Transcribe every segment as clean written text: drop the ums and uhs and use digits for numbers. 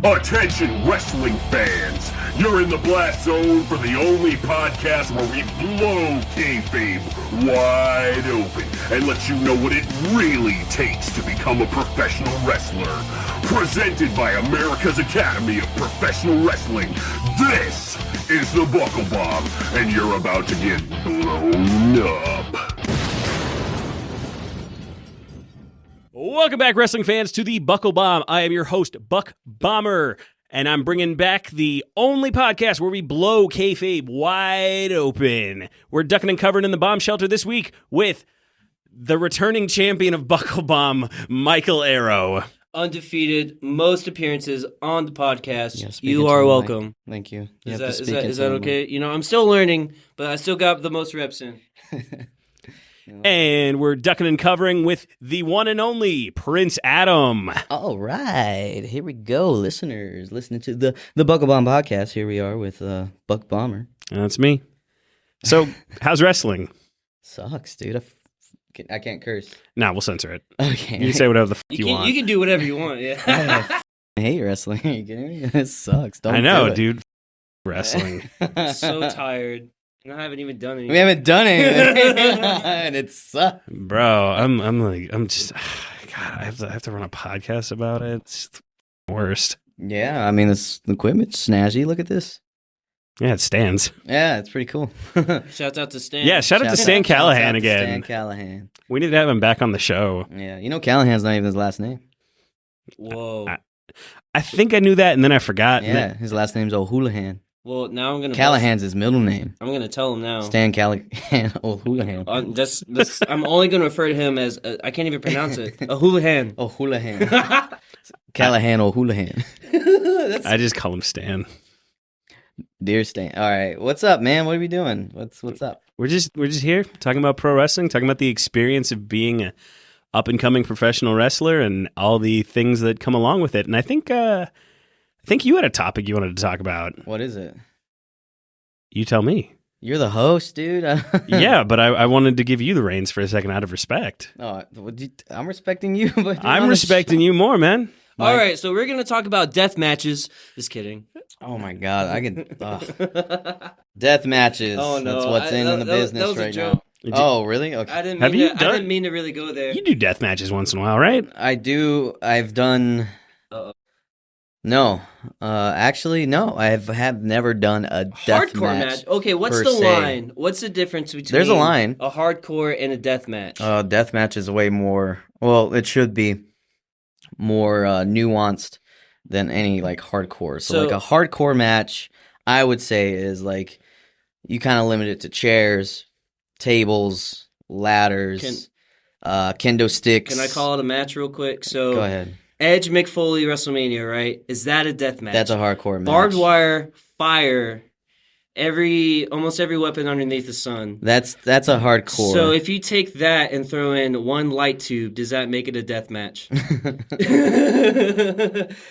Attention wrestling fans, you're in the blast zone for the only podcast where we blow kayfabe wide open and let you know what it really takes to become a professional wrestler. Presented by America's Academy of Professional Wrestling, this is the Buckle Bomb, and you're about to get blown up. Welcome back, wrestling fans, to the Buckle Bomb. I am your host, Buck Bomber, and I'm bringing back the only podcast where we blow kayfabe wide open. We're ducking and covering in the bomb shelter this week with the returning champion of Buckle Bomb, Michael Arrow. Undefeated, most appearances on the podcast. Yeah, you are welcome. Thank you. Is that okay? You know, I'm still learning, but I still got the most reps in. And we're ducking and covering with the one and only Prince Adam. All right. Here we go, listeners. Listening to the Buckle Bomb podcast. Here we are with Buck Bomber. That's me. So, how's wrestling? Sucks, dude. I can't curse. Nah, we'll censor it. Okay. You can say whatever the fuck you want. You can do whatever you want, yeah. I hate wrestling. Are you kidding me? It sucks. I know, dude. Wrestling. I'm so tired. And I haven't even done anything. We haven't done anything. And it sucks. Bro, I'm just, God, I have to run a podcast about it. It's the worst. Yeah, I mean, this equipment's snazzy. Look at this. Yeah, it stands. Yeah, it's pretty cool. Shouts out to Stan. Yeah, shout out to Stan Callahan again. Stan Callahan. We need to have him back on the show. Yeah, you know Callahan's not even his last name. Whoa. I think I knew that, and then I forgot. Yeah, his last name's O'Houlihan. Well, now I'm gonna. Callahan's his middle name. I'm gonna tell him now. Stan Callahan O'Houlihan. I'm only gonna refer to him as I can't even pronounce it. O'Houlihan. O'Houlihan. Callahan O'Houlihan. I just call him Stan. Dear Stan. All right, what's up, man? What are we doing? What's up? We're just here talking about pro wrestling, talking about the experience of being a up and coming professional wrestler and all the things that come along with it. And I think you had a topic you wanted to talk about. What is it? You tell me. You're the host, dude. Yeah, but I wanted to give you the reins for a second out of respect. Oh, I'm respecting you. But I'm respecting you more, man. All right, so we're going to talk about death matches. Just kidding. Oh, my God. I can... Death matches. Oh, no. That's what's in the business right now. Oh, really? Okay. I didn't mean to really go there. You do death matches once in a while, right? I do. I've done... No. Actually, no. I have never done a death hardcore match. Okay, what's the line? What's the difference between There's a line. A hardcore and a death match? Death match is way more... Well, it should be more nuanced than any like hardcore. So like a hardcore match, I would say is like you kind of limit it to chairs, tables, ladders, kendo sticks. Can I call it a match real quick? So go ahead. Edge McFoley WrestleMania, right? Is that a death match? That's a hardcore match. Barbed wire, fire, almost every weapon underneath the sun. That's a hardcore. So if you take that and throw in one light tube, does that make it a death match?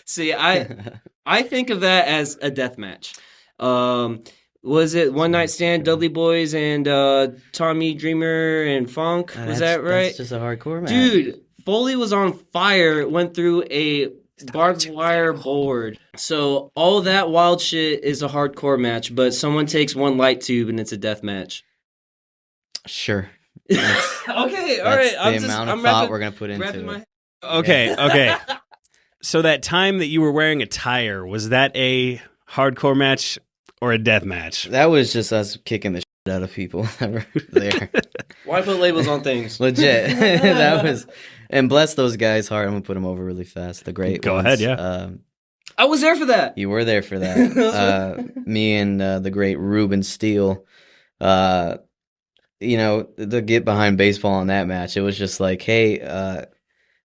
See, I think of that as a death match. Was it One Night Stand, Dudley Boys, and Tommy Dreamer and Funk? Was that right? That's just a hardcore match. Dude, Foley was on fire, went through a barbed wire board. So all that wild shit is a hardcore match, but someone takes one light tube and it's a death match. Sure. Okay, all right. That's the amount of thought we're going to put into it. Okay. So that time that you were wearing a tire, was that a hardcore match or a death match? That was just us kicking the shit out of people that were there. Why put labels on things? Legit. That was... And bless those guys hard. I'm going to put them over really fast. The great Go ones. ahead, yeah. I was there for that. You were there for that. Me and the great Ruben Steele, to get behind baseball on that match, it was just like, hey,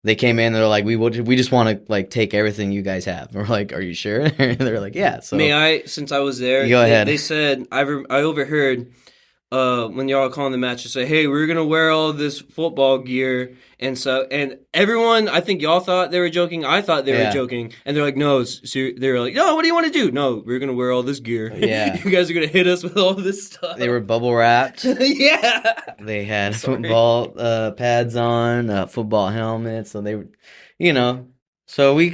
they came in, they're like, we just want to like take everything you guys have. And we're like, are you sure? They're like, yeah. So May I, since I was there, go ahead. They said, I overheard when y'all calling the match, to say, hey, we're going to wear all this football gear. And everyone, I think y'all thought they were joking. I thought they were joking. And they're like, no. They were like, no, what do you want to do? No, we're going to wear all this gear. Yeah. You guys are going to hit us with all this stuff. They were bubble wrapped. Yeah. They had football pads on, football helmets. So they were, so we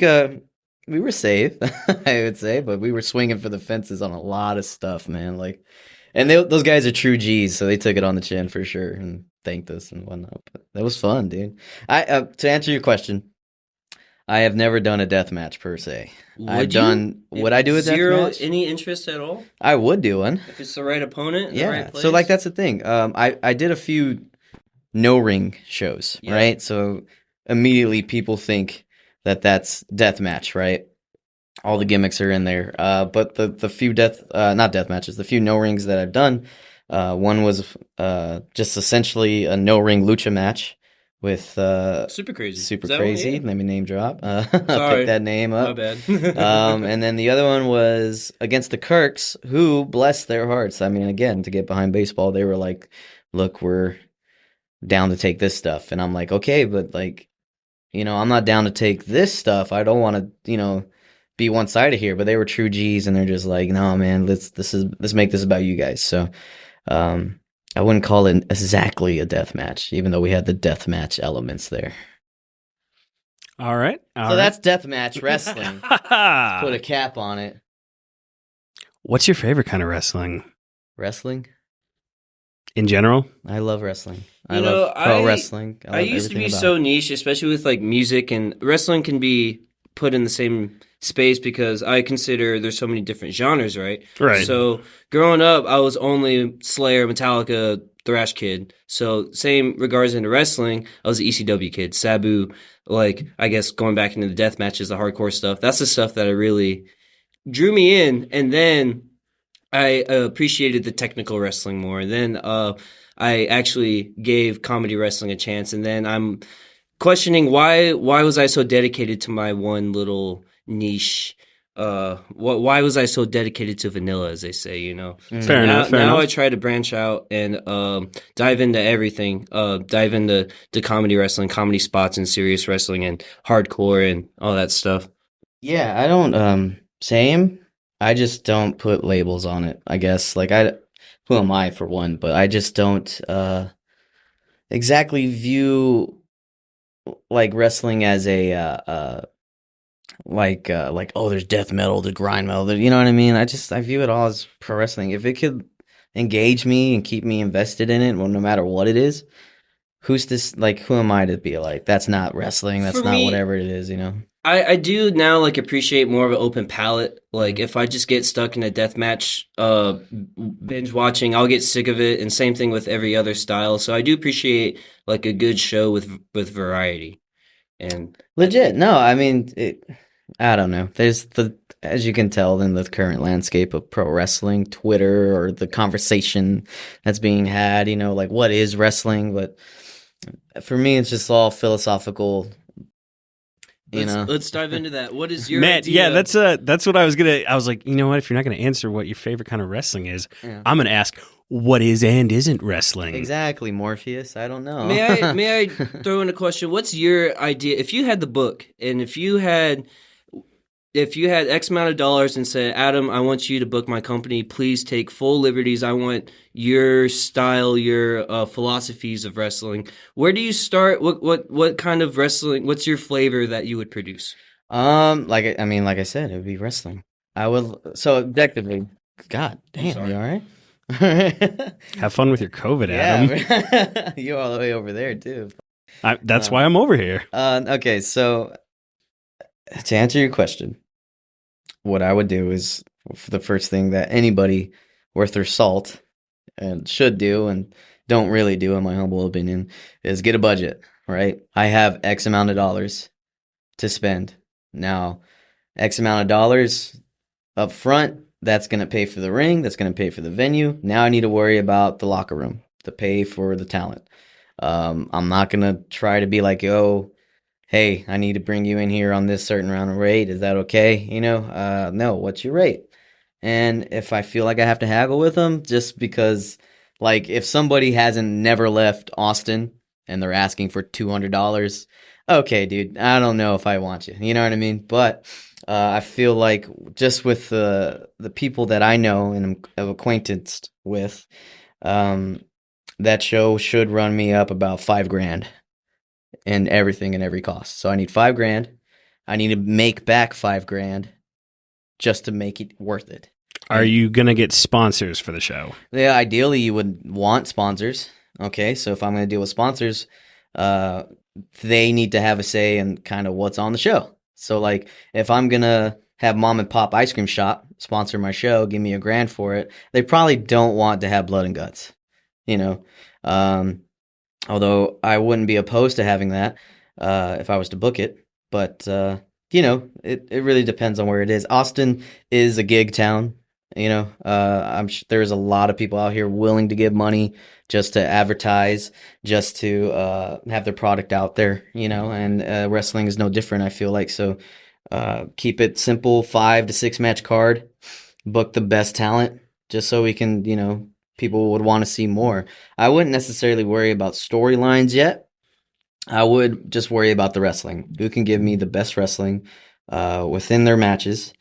we were safe, I would say, but we were swinging for the fences on a lot of stuff, man. Like, and those guys are true G's, so they took it on the chin for sure and thanked us and whatnot. But that was fun, dude. I to answer your question, I have never done a death match per se. Would I do a death match? Any interest at all? I would do one. If it's the right opponent, yeah. The right place? So like that's the thing. I did a few no ring shows, right? So immediately people think that that's death match, right? All the gimmicks are in there. But the few not death matches, the few no rings that I've done, one was just essentially a no ring lucha match with Super Crazy. Super Crazy. Let me name drop. Sorry. Pick that name up. My bad. And then the other one was against the Kirks, who bless their hearts. I mean, again, to get behind baseball, they were like, "Look, we're down to take this stuff," and I'm like, "Okay, but like, I'm not down to take this stuff. I don't want to, be one sided here." But they were true G's, and they're just like, "No, man, let's make this about you guys." So, I wouldn't call it exactly a death match, even though we had the death match elements there. All right. So that's death match wrestling. Let's put a cap on it. What's your favorite kind of wrestling? Wrestling? In general? I love wrestling. I love pro wrestling. I used to be so niche, especially with like music, and wrestling can be put in the same space because I consider there's so many different genres, right? Right. So growing up, I was only Slayer, Metallica, thrash kid. So same regards into wrestling, I was an ECW kid, Sabu. Like I guess going back into the death matches, the hardcore stuff. That's the stuff that I really drew me in, and then I appreciated the technical wrestling more. And then I actually gave comedy wrestling a chance, and then I'm questioning why was I so dedicated to my one little niche? Why was I so dedicated to vanilla, as they say? Fair enough. Now I try to branch out and dive into everything. Dive into comedy wrestling, comedy spots, and serious wrestling, and hardcore, and all that stuff. Yeah, I don't. Same. I just don't put labels on it. I guess who am I for one? But I just don't exactly view like wrestling as a oh, there's death metal, there's grind metal, you know what I mean? I view it all as pro wrestling. If it could engage me and keep me invested in it, well, no matter what it is, who am I to be like, that's not wrestling, that's not whatever it is, I do now appreciate more of an open palette. Like if I just get stuck in a deathmatch binge watching, I'll get sick of it. And same thing with every other style. So I do appreciate a good show with variety. And legit, no, I mean, I don't know. There's as you can tell in the current landscape of pro wrestling, Twitter or the conversation that's being had, what is wrestling? But for me, it's just all philosophical. Let's dive into that. What is your Matt? idea? Yeah, that's what I was gonna. I was like, you know what? If you're not gonna answer what your favorite kind of wrestling is, I'm gonna ask what is and isn't wrestling. Exactly, Morpheus. I don't know. May I throw in a question? What's your idea? If you had the book, and if you had X amount of dollars and said, Adam, I want you to book my company. Please take full liberties. I want your style, your philosophies of wrestling. Where do you start? What kind of wrestling? What's your flavor that you would produce? Like I said, it would be wrestling. I would. So objectively, God damn, you all right? Have fun with your COVID, Adam. Yeah, you're all the way over there too. That's why I'm over here. Okay, so to answer your question, what I would do is the first thing that anybody worth their salt and should do and don't really do, in my humble opinion, is get a budget, right? I have X amount of dollars to spend. Now, X amount of dollars up front, that's going to pay for the ring, that's going to pay for the venue. Now I need to worry about the locker room, to pay for the talent. I'm not going to try to be like, oh, hey, I need to bring you in here on this certain round of rate. Is that okay? No, what's your rate? And if I feel like I have to haggle with them, just because, if somebody never left Austin and they're asking for $200, okay, dude, I don't know if I want you. You know what I mean? But I feel like just with the people that I know and am acquainted with, that show should run me up about $5,000. And everything and every cost. So I need $5,000. I need to make back $5,000 just to make it worth it. Are you going to get sponsors for the show? Yeah, ideally you would want sponsors. Okay, so if I'm going to deal with sponsors, they need to have a say in kind of what's on the show. So like if I'm going to have mom and pop ice cream shop sponsor my show, give me $1,000 for it, they probably don't want to have blood and guts, although I wouldn't be opposed to having that if I was to book it. But, it really depends on where it is. Austin is a gig town. I'm sure there's a lot of people out here willing to give money just to advertise, just to have their product out there, and wrestling is no different, I feel like. So keep it simple, 5 to 6 match card, book the best talent, just so we can, people would want to see more. I wouldn't necessarily worry about storylines yet. I would just worry about the wrestling. Who can give me the best wrestling within their matches,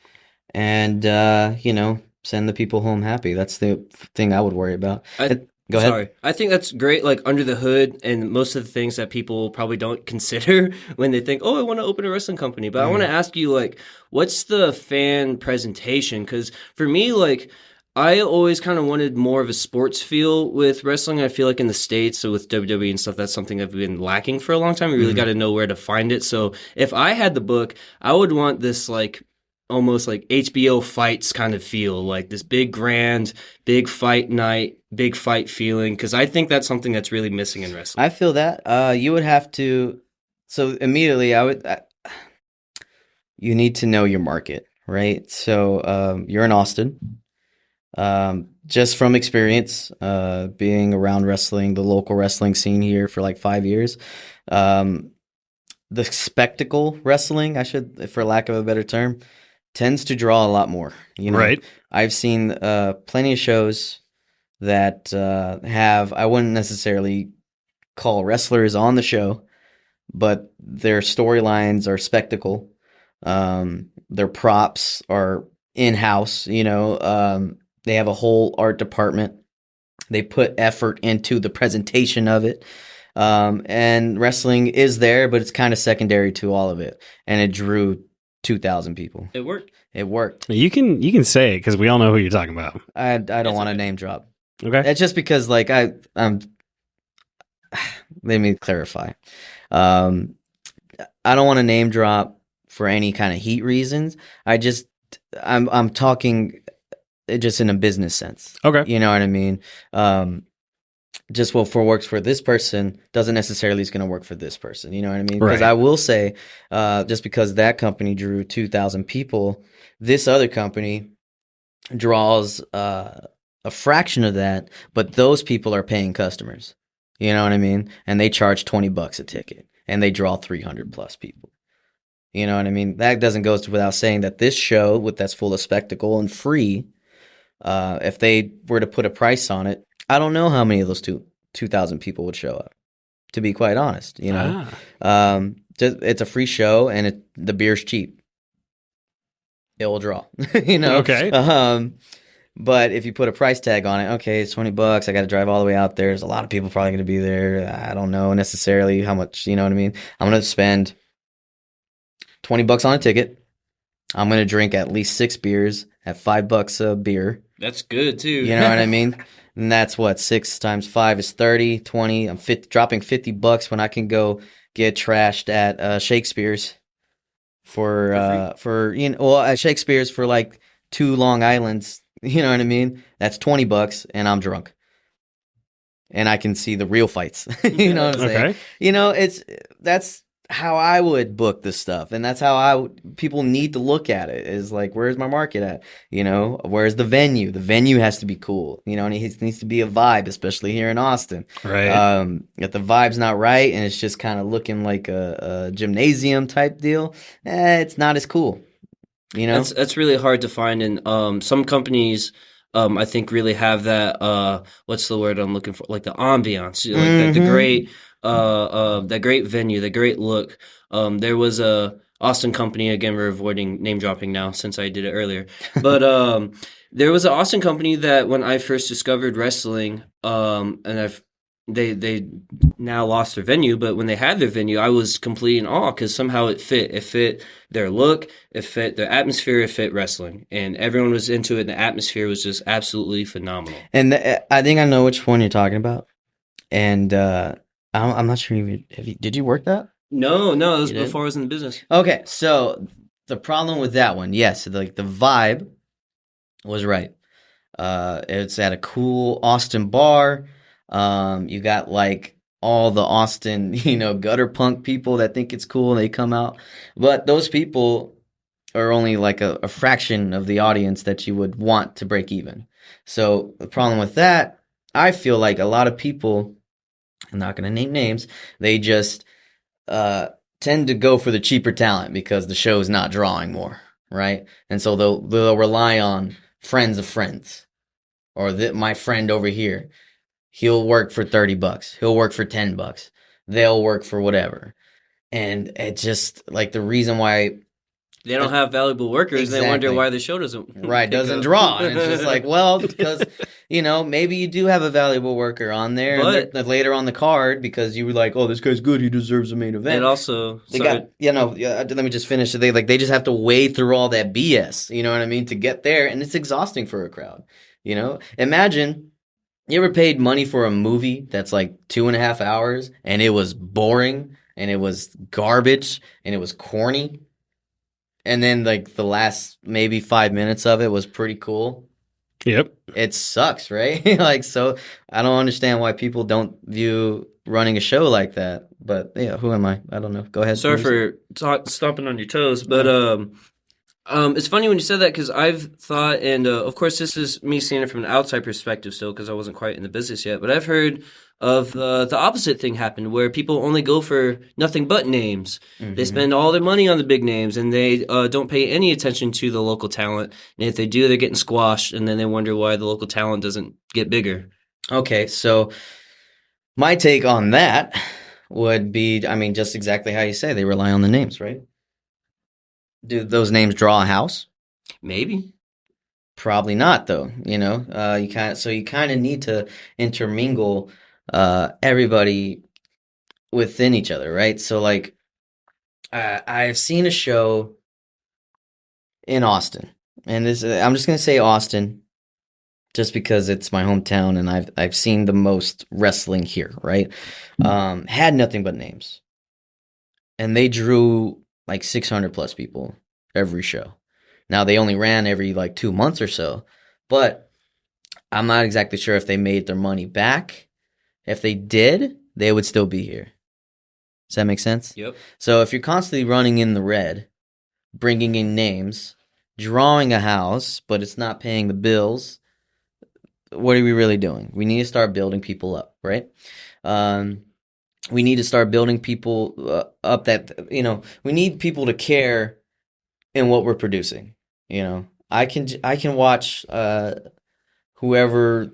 and send the people home happy. That's the thing I would worry about. Go ahead. Sorry. I think that's great, like under the hood, and most of the things that people probably don't consider when they think, oh, I want to open a wrestling company. But I want to ask you, like, what's the fan presentation? Because for me, like, I always kind of wanted more of a sports feel with wrestling. I feel like in the States, so with WWE and stuff, that's something I've been lacking for a long time. You really got to know where to find it. So if I had the book, I would want this, like, almost like HBO fights kind of feel, like this big grand, big fight night, big fight feeling, because I think that's something that's really missing in wrestling. I feel that. You would have to, so immediately you need to know your market, right? So you're in Austin. Just from experience, being around wrestling, the local wrestling scene here for like 5 years, the spectacle wrestling, for lack of a better term, tends to draw a lot more. Right. I've seen plenty of shows that I wouldn't necessarily call wrestlers on the show, but their storylines are spectacle. Their props are in-house, they have a whole art department. They put effort into the presentation of it. And wrestling is there, but it's kind of secondary to all of it. And it drew 2,000 people. It worked. It worked. You can say it because we all know who you're talking about. I don't want to name drop. Okay. It's just because, like, let me clarify. I don't want to name drop for any kind of heat reasons. I'm talking just in a business sense. Okay. You know what I mean? Just what works for this person doesn't necessarily is going to work for this person. You know what I mean? Because Right. I will say, just because that company drew 2,000 people, this other company draws a fraction of that, but those people are paying customers. You know what I mean? And they charge $20 a ticket, and they draw 300 plus people. You know what I mean? That doesn't go without saying that this show, that's full of spectacle and free, if they were to put a price on it, I don't know how many of those 2,000 people would show up, to be quite honest. It's a free show, and the beer's cheap. It will draw. Okay. But if you put a price tag on it, okay, it's $20. I got to drive all the way out there. There's a lot of people probably going to be there. I don't know necessarily how much. You know what I mean? I'm going to spend $20 on a ticket. I'm going to drink at least 6 beers at $5 a beer. That's good too. You know what I mean? And that's what 6 times 5 is 30, 20. I'm dropping $50 when I can go get trashed at Shakespeare's at Shakespeare's for like 2 Long Islands. You know what I mean? That's $20, and I'm drunk, and I can see the real fights. You know what I'm saying? Okay. That's how I would book this stuff, and that's how people need to look at it, is like, where's my market at? Where's the venue? The venue has to be cool, and it needs to be a vibe, especially here in Austin. Right. If the vibe's not right and it's just kind of looking like a gymnasium type deal, it's not as cool. That's really hard to find, and some companies I think really have that what's the word I'm looking for, like the ambiance, like the great that great venue, the great look. There was a Austin company, again, we're avoiding name dropping now since I did it earlier, but there was an Austin company that when I first discovered wrestling, and I've they now lost their venue, but when they had their venue, I was completely in awe because somehow it fit. It fit their look, it fit their atmosphere, it fit wrestling, and everyone was into it. And the atmosphere was just absolutely phenomenal. And I think I know which one you're talking about. And I'm not sure. Did you work that? No, it was before I was in the business. Okay, so the problem with that one, yes, like the vibe was right. It's at a cool Austin bar. You got like all the Austin, gutter punk people that think it's cool and they come out. But those people are only like a fraction of the audience that you would want to break even. So the problem with that, I feel like a lot of people, I'm not going to name names, they just tend to go for the cheaper talent because the show's not drawing more, right? And so they'll rely on friends of friends. Or my friend over here, he'll work for $30. He'll work for $10. They'll work for whatever. And it just, like, the reason why they don't have valuable workers, exactly. They wonder why the show doesn't draw. And it's just like, well, because, maybe you do have a valuable worker on there and later on the card because you were like, oh, this guy's good, he deserves a main event. And also, let me just finish. They just have to wade through all that BS, you know what I mean, to get there, and it's exhausting for a crowd. Imagine you ever paid money for a movie that's like 2.5 hours and it was boring and it was garbage and it was corny. And then like the last maybe 5 minutes of it was pretty cool. Yep. It sucks, right? So I don't understand why people don't view running a show like that. But yeah, who am I? I don't know. Go ahead. Sorry for stomping on your toes, but it's funny when you said that because I've thought, and of course this is me seeing it from an outside perspective still because I wasn't quite in the business yet, but I've heard of the opposite thing happen where people only go for nothing but names. Mm-hmm. They spend all their money on the big names and they don't pay any attention to the local talent. And if they do, they're getting squashed and then they wonder why the local talent doesn't get bigger. Okay, so my take on that would be, just exactly how you say, they rely on the names, right? Do those names draw a house? Maybe. Probably not, though. You kind of need to intermingle everybody within each other, right? So, like, I've seen a show in Austin, and I'm just gonna say Austin, just because it's my hometown, and I've seen the most wrestling here, right? Had nothing but names, and they drew like 600 plus people every show. Now they only ran every like 2 months or so, but I'm not exactly sure if they made their money back. If they did, they would still be here. Does that make sense? Yep. So if you're constantly running in the red, bringing in names, drawing a house, but it's not paying the bills, what are we really doing? We need to start building people up, right? We need to start building people up that, we need people to care in what we're producing. I can watch whoever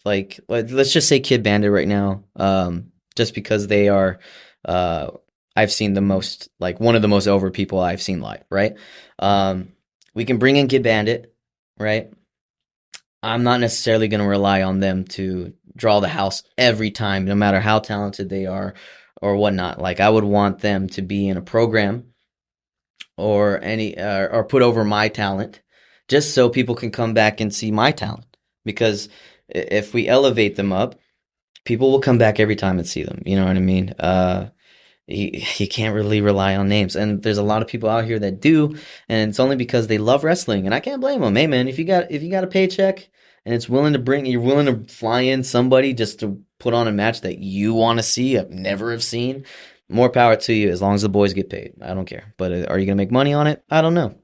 let's just say Kid Bandit right now, just because they are, I've seen the most, like one of the most over people I've seen live, right? We can bring in Kid Bandit, right? I'm not necessarily going to rely on them to draw the house every time, no matter how talented they are or whatnot. Like I would want them to be in a program or or put over my talent, just so people can come back and see my talent. Because if we elevate them up, people will come back every time and see them. You know what I mean? You can't really rely on names, and there's a lot of people out here that do, and it's only because they love wrestling, and I can't blame them. Hey man, if you got a paycheck and you're willing to fly in somebody just to put on a match that you want to see, never have seen, more power to you. As long as the boys get paid, I don't care. But are you gonna make money on it? I don't know.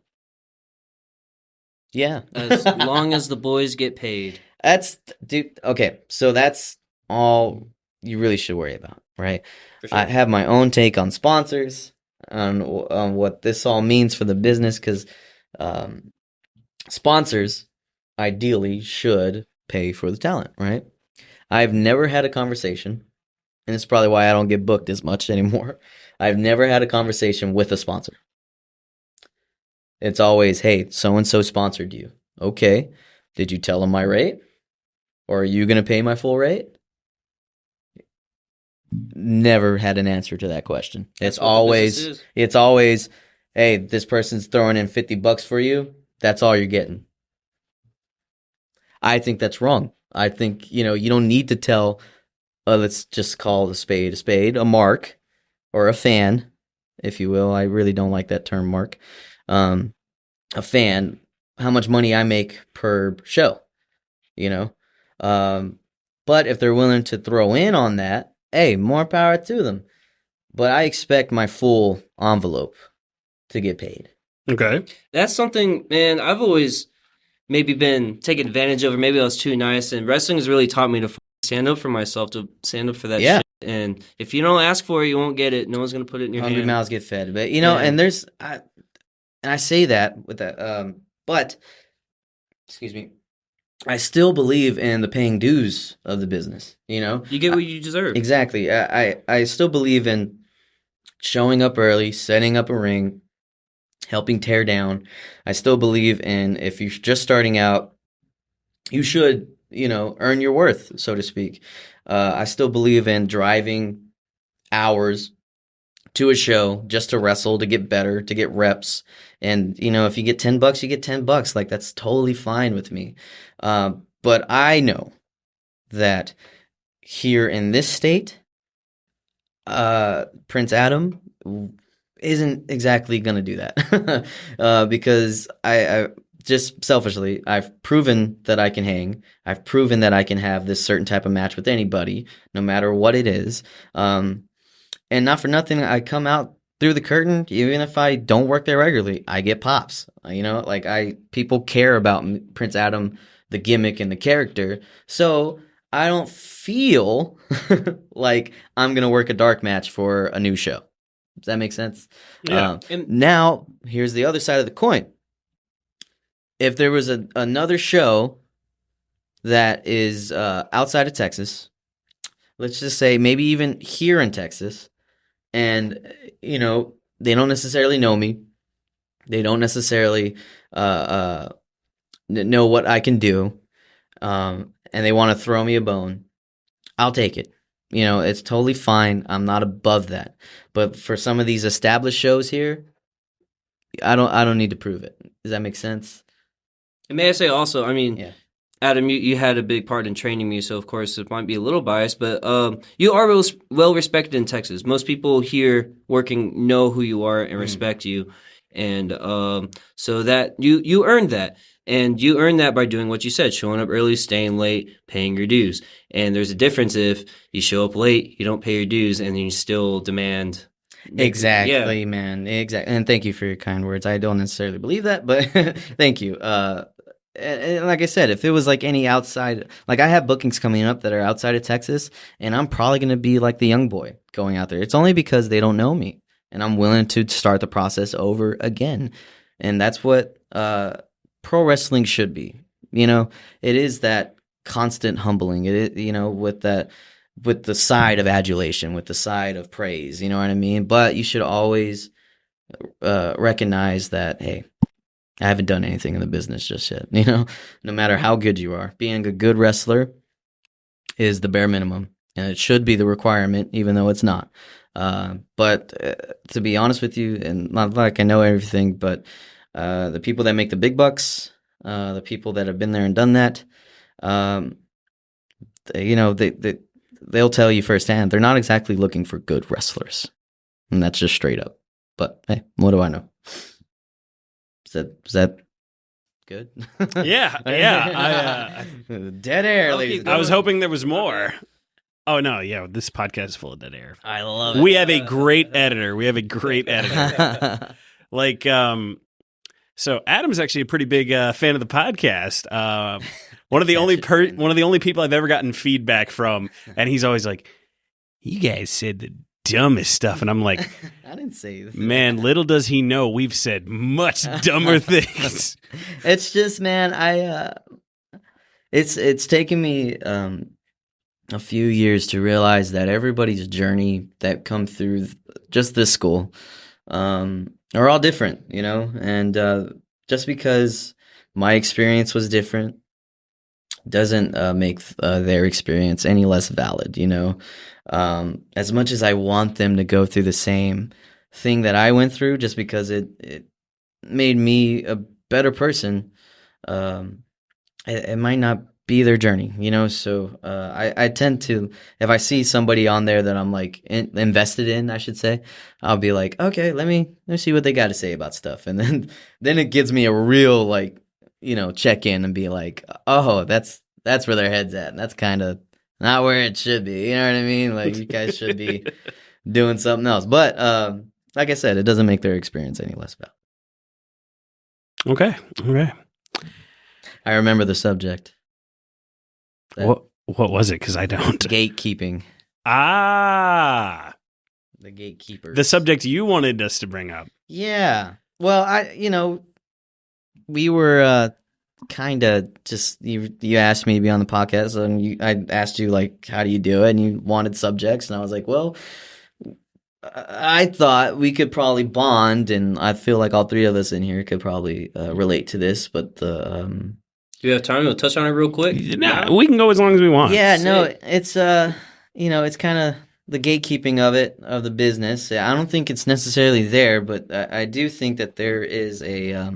Yeah, as long as the boys get paid. Okay, so that's all you really should worry about, right? For sure. I have my own take on sponsors, on what this all means for the business, because sponsors ideally should pay for the talent, right? I've never had a conversation, and it's probably why I don't get booked as much anymore. I've never had a conversation with a sponsor. It's always, hey, so-and-so sponsored you. Okay, did you tell them my rate? Or are you going to pay my full rate? never had an answer to that question. That's what the business is. It's always, hey, this person's throwing in $50 for you. That's all you're getting. I think that's wrong. I think, you don't need to tell, let's just call a spade, a mark or a fan, if you will. I really don't like that term, mark. A fan, how much money I make per show, But if they're willing to throw in on that, hey, more power to them. But I expect my full envelope to get paid. Okay. That's something, man, I've always maybe been taken advantage of, or maybe I was too nice. And wrestling has really taught me to stand up for myself, to stand up for that shit. And if you don't ask for it, you won't get it. No one's going to put it in your Hungry hand. mouths get fed. But, and there's, and I say that with that, but, excuse me, I still believe in the paying dues of the business, You get what you deserve. Exactly. I still believe in showing up early, setting up a ring, helping tear down. I still believe in, if you're just starting out, you should, earn your worth, so to speak. I still believe in driving hours to a show just to wrestle, to get better, to get reps. And, if you get $10, you get $10. Like, that's totally fine with me. But I know that here in this state, Prince Adam isn't exactly going to do that. Because I just selfishly, I've proven that I can hang. I've proven that I can have this certain type of match with anybody, no matter what it is. And not for nothing, I come out through the curtain, even if I don't work there regularly, I get pops. People care about Prince Adam, the gimmick and the character. So I don't feel like I'm going to work a dark match for a new show. Does that make sense? Yeah. Now, here's the other side of the coin. If there was another show that is outside of Texas, let's just say maybe even here in Texas, and, they don't necessarily know me. They don't necessarily know what I can do, and they want to throw me a bone, I'll take it. It's totally fine. I'm not above that. But for some of these established shows here, I don't need to prove it. Does that make sense? And may I say also, Adam, you had a big part in training me, so of course it might be a little biased, but you are well respected in Texas. Most people here working know who you are and respect you, and so that you earned that, and you earned that by doing what you said: showing up early, staying late, paying your dues. And there's a difference if you show up late, you don't pay your dues, and you still demand. Exactly, man. Exactly, and thank you for your kind words. I don't necessarily believe that, but thank you. And like I said, if it was like any outside, like I have bookings coming up that are outside of Texas, and I'm probably going to be like the young boy going out there. It's only because they don't know me, and I'm willing to start the process over again. And that's what pro wrestling should be. It is that constant humbling. It with the side of adulation, with the side of praise. You know what I mean? But you should always recognize that, hey, I haven't done anything in the business just yet. No matter how good you are, being a good wrestler is the bare minimum, and it should be the requirement, even though it's not. But to be honest with you, and not like I know everything, but the people that make the big bucks, the people that have been there and done that, they'll tell you firsthand they're not exactly looking for good wrestlers, and that's just straight up. But hey, what do I know? Is that good? Yeah. Dead air, ladies. I was hoping there was more. Oh, no, yeah, this podcast is full of dead air. I love it. We have a great editor. So Adam's actually a pretty big fan of the podcast. One of the only people I've ever gotten feedback from, and he's always like, "You guys said the dumbest stuff," and I'm like, I didn't say that. Man, little does he know we've said much dumber things. It's just, man, it's taken me a few years to realize that everybody's journey that come through just this school are all different, and just because my experience was different doesn't make their experience any less valid, you know. As much as I want them to go through the same thing that I went through, just because it made me a better person, it might not be their journey, you know. So I tend to, if I see somebody on there that I'm like invested in, I should say, I'll be like, okay, let me see what they got to say about stuff, and then it gives me a real, like, you know, check in and be like, oh, that's where their head's at. That's kind of not where it should be. You know what I mean? Like, you guys should be doing something else. But like I said, it doesn't make their experience any less valid. Okay. I remember the subject. What was it? Because I don't. Gatekeeping. Ah. The gatekeepers. The subject you wanted us to bring up. Yeah. Well, we were kind of just, you asked me to be on the podcast, and I asked you, like, how do you do it? And you wanted subjects, and I was like, well, I thought we could probably bond, and I feel like all three of us in here could probably relate to this, but do you have time to touch on it real quick? Nah, we can go as long as we want. Yeah, no, it's it's kind of the gatekeeping of the business. I don't think it's necessarily there, but I do think that there is a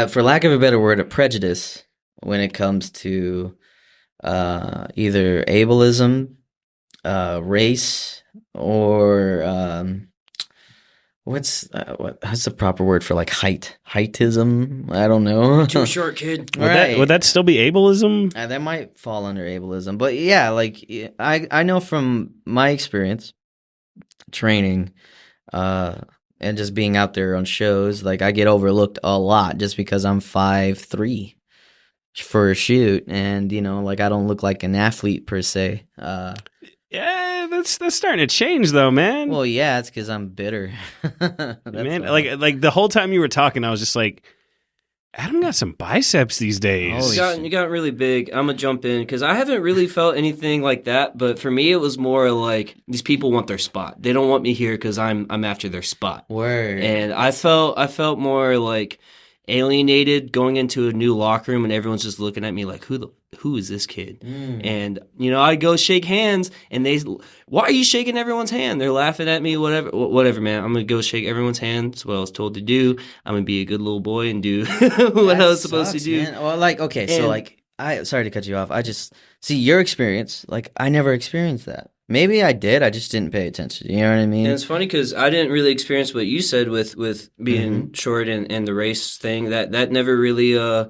for lack of a better word, a prejudice when it comes to either ableism, race, or what's the proper word for, like, heightism? I don't know. Too short, kid. Would that still be ableism? That might fall under ableism, but yeah, like, I know from my experience training, and just being out there on shows, like, I get overlooked a lot just because I'm 5'3" for a shoot, and, you know, like, I don't look like an athlete per se. Yeah, that's starting to change, though, man. Well, yeah, it's because I'm bitter. Man, like the whole time you were talking, I was just like, Adam got some biceps these days. You got really big. I'm gonna jump in because I haven't really felt anything like that. But for me, it was more like these people want their spot. They don't want me here because I'm after their spot. Word. And I felt more like alienated going into a new locker room, and everyone's just looking at me like, who is this kid? And, you know, I go shake hands, and why are you shaking everyone's hand? They're laughing at me, whatever, man. I'm going to go shake everyone's hand. That's what I was told to do. I'm going to be a good little boy and do what I was supposed to do. Man. Well, like, okay, so, like, sorry to cut you off. I just, see, your experience, like, I never experienced that. Maybe I did. I just didn't pay attention. You know what I mean? And it's funny because I didn't really experience what you said with being short and the race thing. That never really. I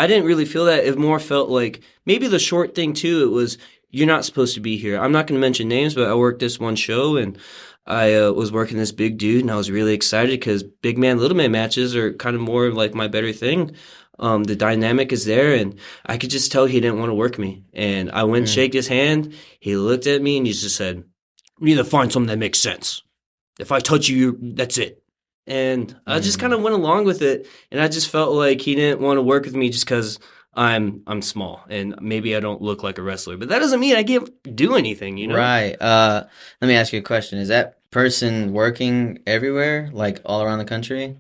didn't really feel that. It more felt like maybe the short thing too. It was, you're not supposed to be here. I'm not going to mention names, but I worked this one show, and I was working this big dude, and I was really excited because big man, little man matches are kind of more like my better thing. The dynamic is there, and I could just tell he didn't want to work me. And I went and shake his hand. He looked at me, and he just said, "We need to find something that makes sense. If I touch you, that's it." And I just kind of went along with it, and I just felt like he didn't want to work with me just because I'm small and maybe I don't look like a wrestler. But that doesn't mean I can't do anything, you know? Right. Let me ask you a question. Is that person working everywhere, like all around the country?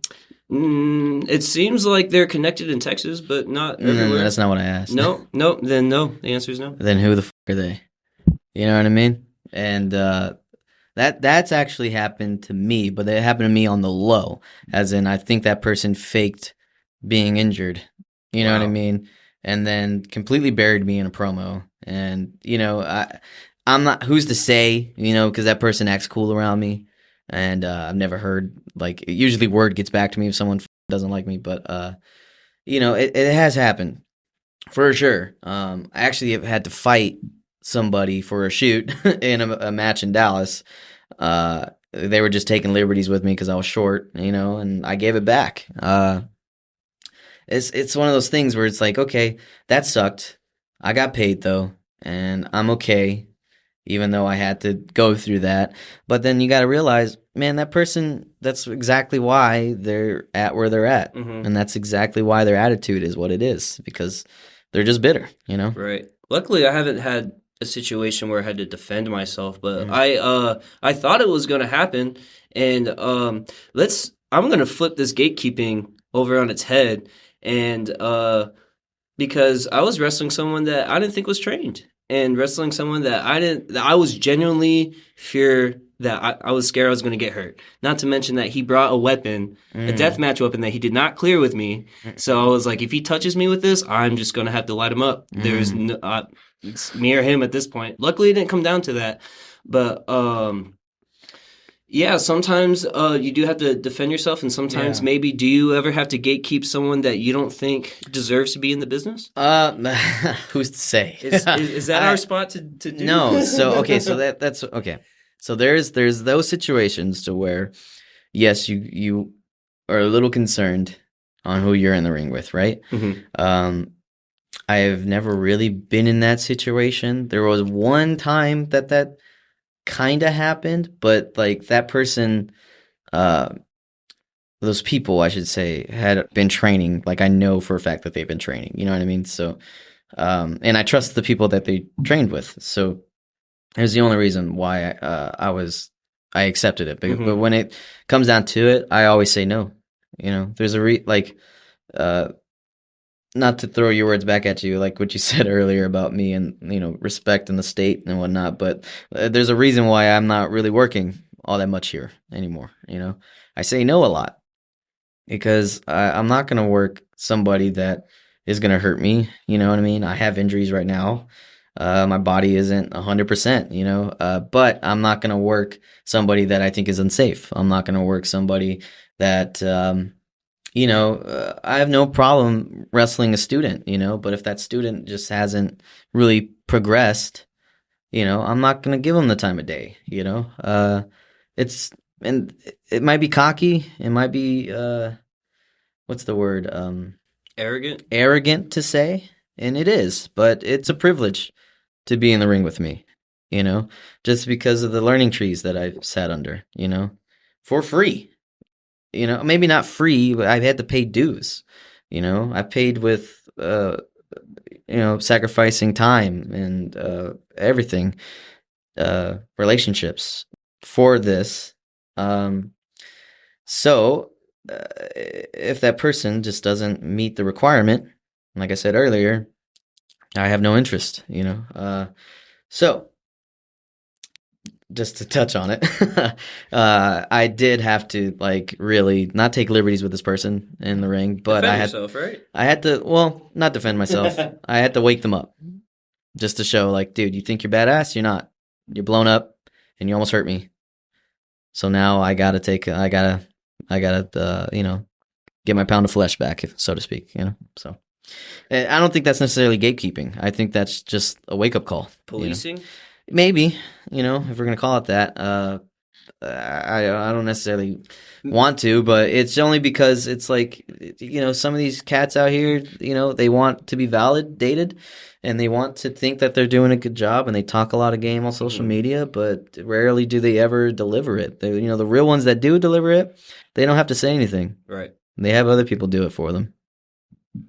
It seems like they're connected in Texas, but not everywhere. That's not what I asked. No. Then no. The answer is no. Then who the are they? You know what I mean? And that's actually happened to me, but it happened to me on the low, as in I think that person faked being injured. You know what I mean? And then completely buried me in a promo. And, you know, I'm not, who's to say, you know, because that person acts cool around me. And I've never heard, like, usually word gets back to me if someone doesn't like me. But, you know, it has happened for sure. I actually have had to fight somebody for a shoot in a match in Dallas. They were just taking liberties with me because I was short, you know, and I gave it back. It's one of those things where it's like, okay, that sucked. I got paid though, and I'm okay, even though I had to go through that. But then you got to realize, man, that person, that's exactly why they're at where they're at. Mm-hmm. And that's exactly why their attitude is what it is, because they're just bitter, you know? Right. Luckily, I haven't had a situation where I had to defend myself, but I thought it was going to happen. And I'm going to flip this gatekeeping over on its head. And because I was wrestling someone that I didn't think was trained, and wrestling someone that I was genuinely I was scared I was going to get hurt. Not to mention that he brought a weapon, a deathmatch weapon that he did not clear with me. So I was like, if he touches me with this, I'm just going to have to light him up. There's no, it's me or him at this point. Luckily, it didn't come down to that. But yeah, sometimes you do have to defend yourself, and sometimes maybe do you ever have to gatekeep someone that you don't think deserves to be in the business? Who's to say? Is that our spot to do? No. So okay. So that's okay. So there's those situations to where, yes, you are a little concerned on who you're in the ring with, right? Mm-hmm. I've never really been in that situation. There was one time that kind of happened, but like that person, those people, I should say, had been training. Like I know for a fact that they've been training. You know what I mean? So, and I trust the people that they trained with. So it's the only reason why I accepted it. But when it comes down to it, I always say no. You know, there's not to throw your words back at you, like what you said earlier about me and, you know, respect in the state and whatnot. But there's a reason why I'm not really working all that much here anymore. You know, I say no a lot because I'm not going to work somebody that is going to hurt me. You know what I mean? I have injuries right now. My body isn't 100%, you know, but I'm not going to work somebody that I think is unsafe. I'm not going to work somebody that, you know, I have no problem wrestling a student, you know, but if that student just hasn't really progressed, you know, I'm not going to give them the time of day, you know. And it might be cocky. It might be, what's the word? Arrogant? Arrogant to say, and it is, but it's a privilege to be in the ring with me, you know, just because of the learning trees that I've sat under, you know, for free. You know, maybe not free, but I've had to pay dues. You know, I paid with, you know, sacrificing time and everything, relationships for this. So if that person just doesn't meet the requirement, like I said earlier, I have no interest, you know. So just to touch on it, I did have to like really not take liberties with this person in the ring, but defend yourself, right? I had to, well, not defend myself. I had to wake them up just to show like, dude, you think you're badass? You're not. You're blown up and you almost hurt me. So now I gotta, you know, get my pound of flesh back, so to speak, you know? So I don't think that's necessarily gatekeeping. I think that's just a wake up call. Policing? You know? Maybe, you know, if we're going to call it that. I don't necessarily want to, but it's only because it's like, you know, some of these cats out here, you know, they want to be validated and they want to think that they're doing a good job and they talk a lot of game on social media, but rarely do they ever deliver it. They, you know, the real ones that do deliver it, they don't have to say anything. Right. They have other people do it for them.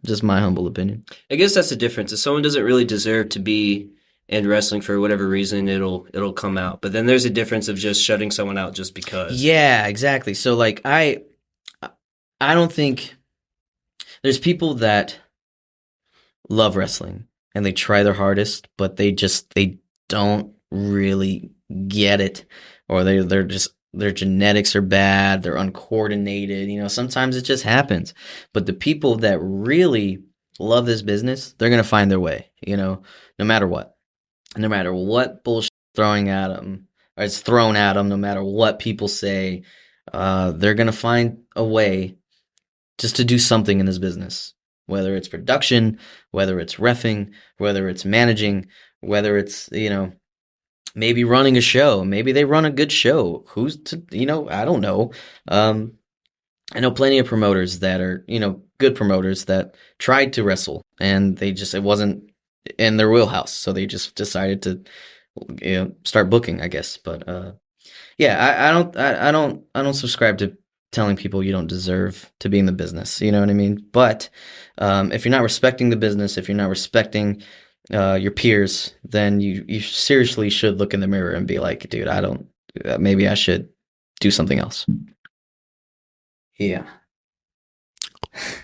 Just my humble opinion. I guess that's the difference. If someone doesn't really deserve to be in wrestling for whatever reason, it'll come out. But then there's a difference of just shutting someone out just because. Yeah, exactly. So like I don't think there's people that love wrestling and they try their hardest, but they don't really get it, or their genetics are bad, they're uncoordinated, you know, sometimes it just happens. But the people that really love this business, they're going to find their way, you know, no matter what bullshit throwing at them, or it's thrown at them, no matter what people say, they're going to find a way just to do something in this business, whether it's production, whether it's reffing, whether it's managing, whether it's, you know, maybe running a show. Maybe they run a good show. Who's to, you know, I don't know. I know plenty of promoters that are, you know, good promoters that tried to wrestle and it wasn't in their wheelhouse. So they just decided to, you know, start booking, I guess. But, yeah, I don't subscribe to telling people you don't deserve to be in the business. You know what I mean? But, if you're not respecting the business, if you're not respecting, your peers, then you seriously should look in the mirror and be like, dude, maybe I should do something else. Yeah.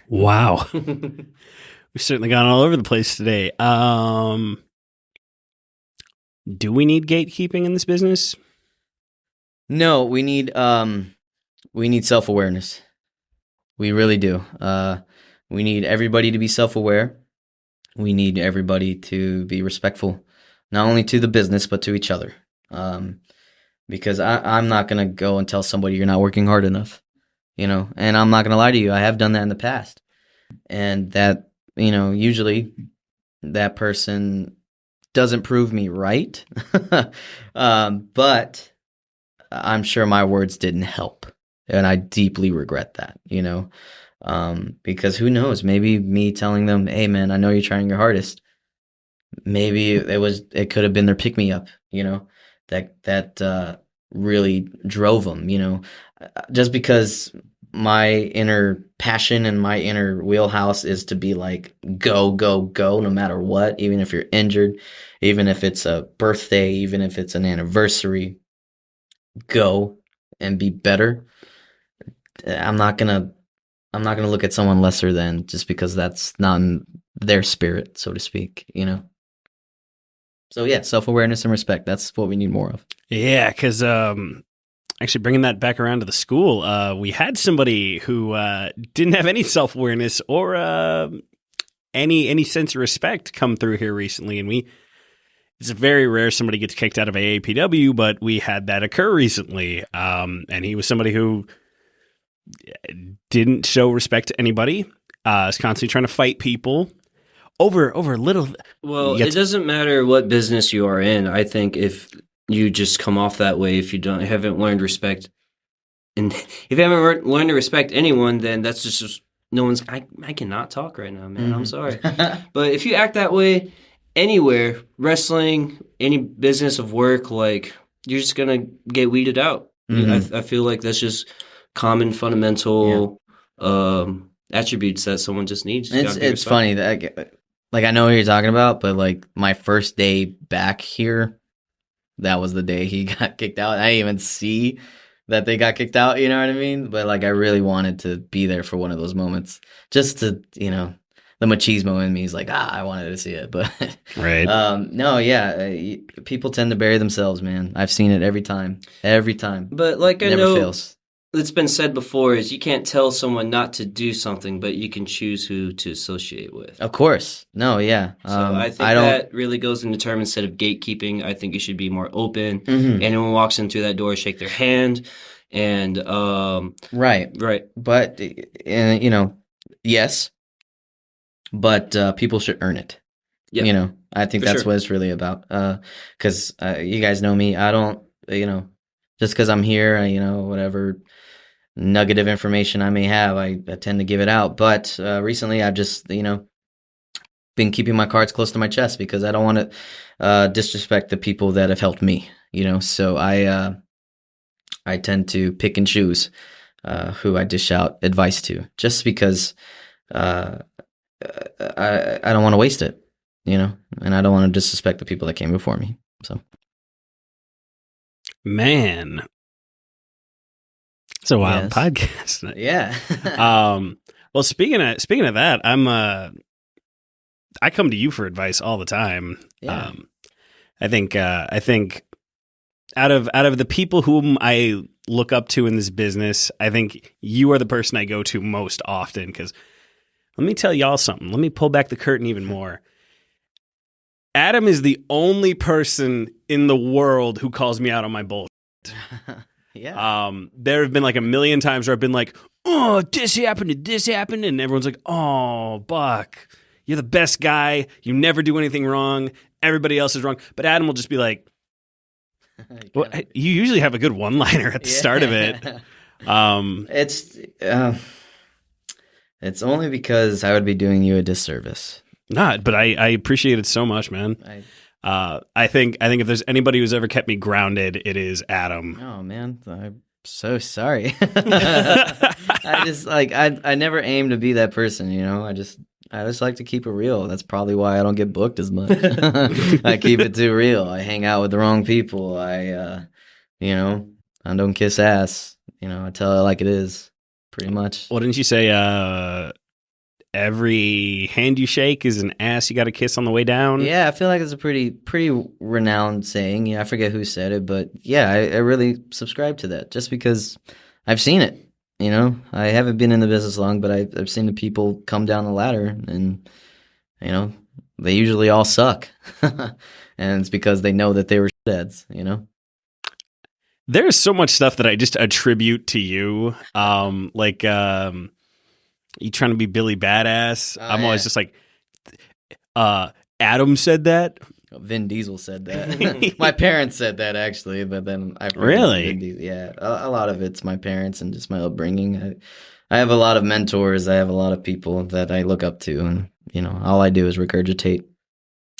Wow. We've certainly gone all over the place today. Do we need gatekeeping in this business? No, we need self-awareness. We really do. We need everybody to be self-aware. We need everybody to be respectful, not only to the business, but to each other. Because I'm not going to go and tell somebody you're not working hard enough, and I'm not going to lie to you. I have done that in the past. And that, usually that person doesn't prove me right. But I'm sure my words didn't help. And I deeply regret that, because who knows, maybe me telling them, hey man, I know you're trying your hardest. Maybe it could have been their pick me up, that really drove them, just because my inner passion and my inner wheelhouse is to be like, go, go, go, no matter what, even if you're injured, even if it's a birthday, even if it's an anniversary, go and be better. I'm not gonna look at someone lesser than just because that's not in their spirit, so to speak, So yeah, self-awareness and respect. That's what we need more of. Yeah, because actually bringing that back around to the school, we had somebody who didn't have any self-awareness or any sense of respect come through here recently, and it's very rare somebody gets kicked out of AAPW, but we had that occur recently, and he was somebody who didn't show respect to anybody, is constantly trying to fight people over little. Well, it doesn't matter what business you are in. I think if you just come off that way, if you haven't learned respect, and if you haven't learned to respect anyone, then that's just no one's. I cannot talk right now, man. I'm sorry, but if you act that way anywhere, wrestling, any business of work, like you're just gonna get weeded out. I feel like that's just common fundamental attributes that someone just needs. It's funny that I know what you're talking about, but like my first day back here, that was the day he got kicked out. I didn't even see that they got kicked out, you know what I mean? But like I really wanted to be there for one of those moments, just to, the machismo in me is like, I wanted to see it, but right. No, yeah, people tend to bury themselves, man. I've seen it every time. But like it never fails. It's been said before, is you can't tell someone not to do something, but you can choose who to associate with. Of course. No, yeah. So I think that really goes into terms instead of gatekeeping. I think you should be more open. Anyone walks in through that door, shake their hand. And Right. But, yes. But people should earn it. Yep. I think that's what it's really about. Because you guys know me. I don't, just because I'm here, whatever nugget of information I may have, I tend to give it out. But recently I've just, been keeping my cards close to my chest because I don't want to disrespect the people that have helped me, So I tend to pick and choose who I dish out advice to, just because I don't want to waste it, and I don't want to disrespect the people that came before me. So, man, it's a wild podcast. Yeah. Well, speaking of that, I come to you for advice all the time. Yeah. I think out of the people whom I look up to in this business, I think you are the person I go to most often, because let me tell y'all something. Let me pull back the curtain even more. Adam is the only person in the world who calls me out on my bullshit. Yeah. There have been like a million times where I've been like, oh, this happened, and everyone's like, oh, Buck, you're the best guy. You never do anything wrong. Everybody else is wrong. But Adam will just be like, well, you usually have a good one-liner at the start of it. It's only because I would be doing you a disservice. Not, but I appreciate it so much, man. I think if there's anybody who's ever kept me grounded, it is Adam. Oh man, I'm so sorry. I just I never aim to be that person, I just like to keep it real. That's probably why I don't get booked as much. I keep it too real. I hang out with the wrong people. I don't kiss ass. I tell it like it is, pretty much. Well, didn't you say every hand you shake is an ass you got to kiss on the way down. Yeah, I feel like it's a pretty renowned saying. Yeah, I forget who said it, but yeah, I really subscribe to that just because I've seen it. I haven't been in the business long, but I've seen the people come down the ladder, and they usually all suck, and it's because they know that they were shitheads. There's so much stuff that I just attribute to you, you trying to be Billy Badass. I'm always just like, Adam said that. Vin Diesel said that. My parents said that actually, but then I really, yeah, a lot of it's my parents and just my upbringing. I have a lot of mentors. I have a lot of people that I look up to, and all I do is regurgitate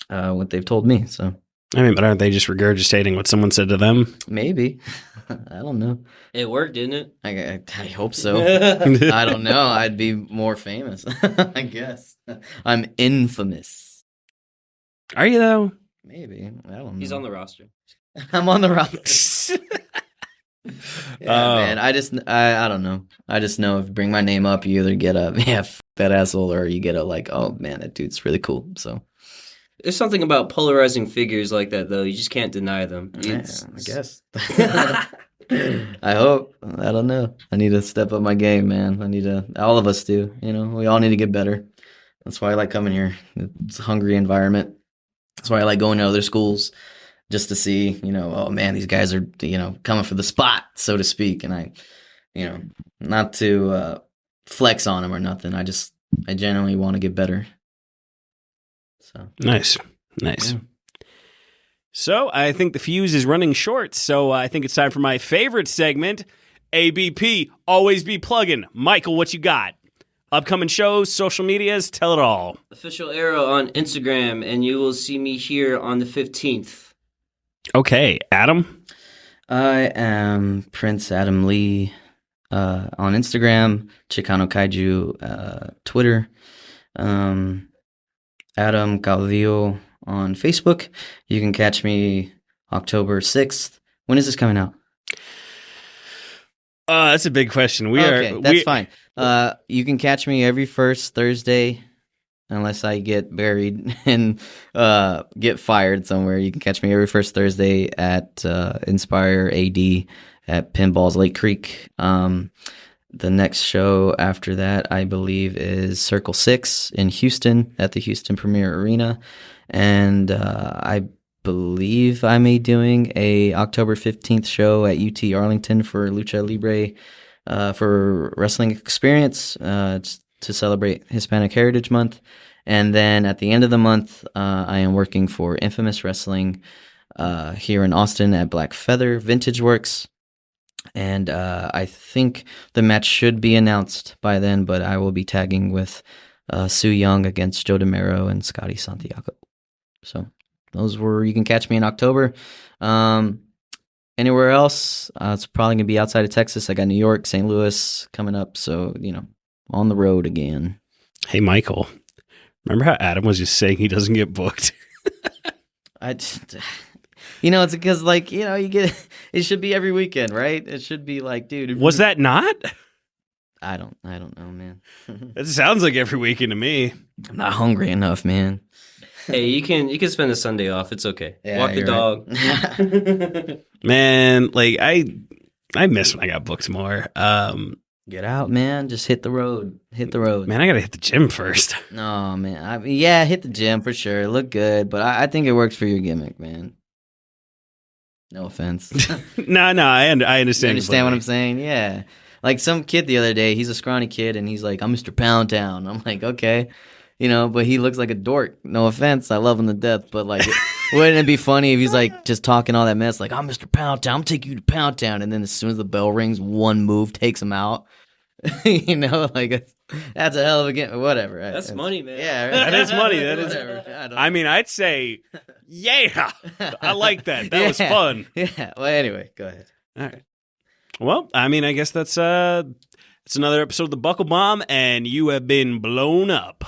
what they've told me. So I mean, but aren't they just regurgitating what someone said to them? Maybe. I don't know. It worked, didn't it? I hope so. I don't know. I'd be more famous, I guess. I'm infamous. Are you though? Maybe. I don't know. He's on the roster. I'm on the roster. Man. I don't know. I just know if you bring my name up, you either get a that asshole, or you get a oh man, that dude's really cool. So there's something about polarizing figures like that, though. You just can't deny them. Yeah, I guess. I hope. I don't know. I need to step up my game, man. All of us do. We all need to get better. That's why I like coming here. It's a hungry environment. That's why I like going to other schools, just to see, oh man, these guys are, coming for the spot, so to speak. And I, not to flex on them or nothing. I genuinely want to get better. So nice. Yeah. So I think the fuse is running short. So I think it's time for my favorite segment, ABP. Always be plugging. Michael, what you got? Upcoming shows, social medias, tell it all. Official Arrow on Instagram, and you will see me here on the 15th. Okay, Adam? I am Prince Adam Lee on Instagram, Chicano Kaiju Twitter, Adam Caudillo on Facebook. You can catch me October 6th. When is this coming out? That's a big question. That's fine. You can catch me every first Thursday, unless I get buried and get fired somewhere. You can catch me every first Thursday at Inspire AD at Pinballs Lake Creek. The next show after that, I believe, is Circle 6 in Houston at the Houston Premier Arena. And I believe I may be doing a October 15th show at UT Arlington for Lucha Libre for Wrestling Experience to celebrate Hispanic Heritage Month. And then at the end of the month, I am working for Infamous Wrestling here in Austin at Black Feather Vintage Works. And I think the match should be announced by then, but I will be tagging with Sue Young against Joe DeMero and Scotty Santiago. So those were, you can catch me in October. Anywhere else, it's probably going to be outside of Texas. I got New York, St. Louis coming up. So, on the road again. Hey, Michael, remember how Adam was just saying he doesn't get booked? It's because you get, it should be every weekend, right? It should be like, dude. Was that not? I don't know, man. It sounds like every weekend to me. I'm not hungry enough, man. Hey, you can spend a Sunday off. It's okay. Yeah, walk the dog. Right. Man, I miss when I got booked more. Get out, man. Just hit the road. Man, I gotta hit the gym first. No, man. Hit the gym for sure. Look good, but I think it works for your gimmick, man. No offense. No, I understand. You understand what I'm saying? Yeah. Like some kid the other day, he's a scrawny kid, and he's like, I'm Mr. Pound Town. I'm like, okay. But he looks like a dork. No offense. I love him to death, but wouldn't it be funny if he's just talking all that mess, like, I'm Mr. Pound Town, I'm taking you to Pound Town, and then as soon as the bell rings, one move takes him out. That's a hell of a game. Whatever. That's money, man. Yeah, right? That is money. That is. Whatever. I mean, I'd say, yeah, I like that. That was fun. Yeah. Well, anyway, go ahead. All right. Well, I mean, I guess that's it's another episode of the Buckle Bomb, and you have been blown up.